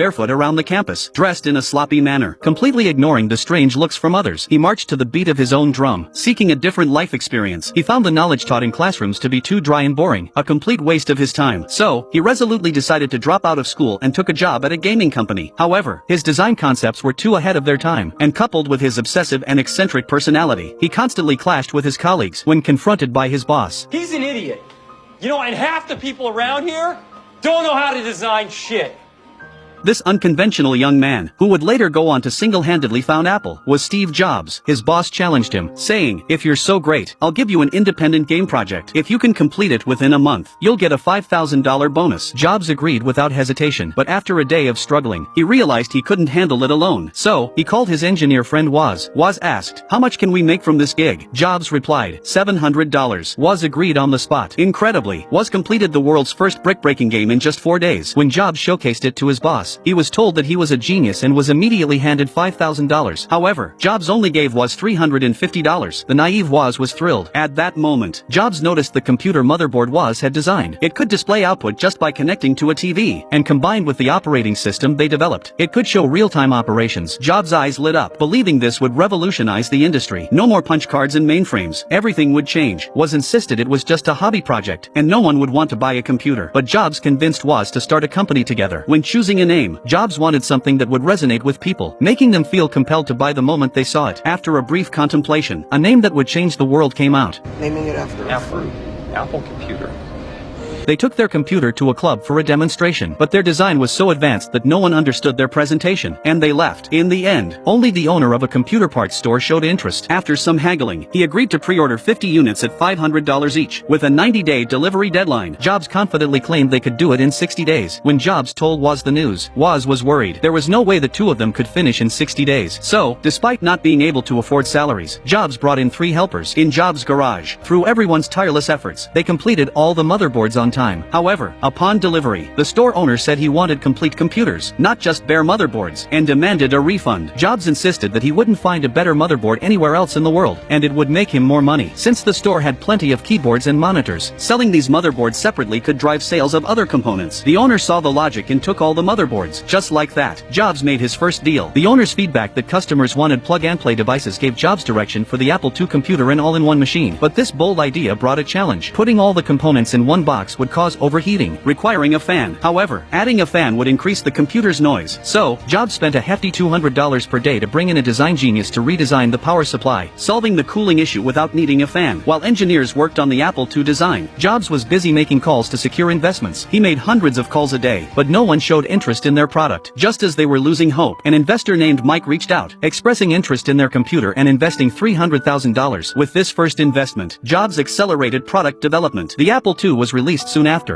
barefoot around the campus, dressed in a sloppy manner. Completely ignoring the strange looks from others, he marched to the beat of his own drum, seeking a different life experience. He found the knowledge taught in classrooms to be too dry and boring, a complete waste of his time. So, he resolutely decided to drop out of school and took a job at a gaming company. However, his design concepts were too ahead of their time, and coupled with his obsessive and eccentric personality, he constantly clashed with his colleagues when confronted by his boss. He's an idiot. You know, and half the people around here don't know how to design shit. This unconventional young man, who would later go on to single-handedly found Apple, was Steve Jobs. His boss challenged him, saying, "If you're so great, I'll give you an independent game project. If you can complete it within a month, you'll get a $5,000 bonus." Jobs agreed without hesitation, but after a day of struggling, he realized he couldn't handle it alone. So, he called his engineer friend Woz. Woz asked, "How much can we make from this gig?" Jobs replied, $700. Woz agreed on the spot. Incredibly, Woz completed the world's first brick-breaking game in just 4 days. When Jobs showcased it to his boss, he was told that he was a genius and was immediately handed $5,000. However, Jobs only gave Woz $350. The naive Woz was thrilled. At that moment, Jobs noticed the computer motherboard Woz had designed. It could display output just by connecting to a TV, and combined with the operating system they developed, it could show real-time operations. Jobs' eyes lit up, believing this would revolutionize the industry. No more punch cards and mainframes. Everything would change. Woz insisted it was just a hobby project, and no one would want to buy a computer. But Jobs convinced Woz to start a company together. When choosing a name, Jobs wanted something that would resonate with people, making them feel compelled to buy the moment they saw it. After a brief contemplation, a name that would change the world came out. Naming it after a fruit. Apple computer. They took their computer to a club for a demonstration, but their design was so advanced that no one understood their presentation, and they left. In the end, only the owner of a computer parts store showed interest. After some haggling, he agreed to pre-order 50 units at $500 each, with a 90-day delivery deadline. Jobs confidently claimed they could do it in 60 days. When Jobs told Woz the news, Woz was worried. There was no way the two of them could finish in 60 days. So, despite not being able to afford salaries, Jobs brought in 3 helpers in Jobs' garage. Through everyone's tireless efforts, they completed all the motherboards on time. However, upon delivery, the store owner said he wanted complete computers, not just bare motherboards, and demanded a refund. Jobs insisted that he wouldn't find a better motherboard anywhere else in the world, and it would make him more money. Since the store had plenty of keyboards and monitors, selling these motherboards separately could drive sales of other components. The owner saw the logic and took all the motherboards. Just like that, Jobs made his first deal. The owner's feedback that customers wanted plug-and-play devices gave Jobs direction for the Apple II computer and all-in-one machine. But this bold idea brought a challenge. Putting all the components in one box would cause overheating, requiring a fan. However, adding a fan would increase the computer's noise. So, Jobs spent a hefty $200 per day to bring in a design genius to redesign the power supply, solving the cooling issue without needing a fan. While engineers worked on the Apple II design, Jobs was busy making calls to secure investments. He made hundreds of calls a day, but no one showed interest in their product. Just as they were losing hope, an investor named Mike reached out, expressing interest in their computer and investing $300,000. With this first investment, Jobs accelerated product development. The Apple II was released soon after.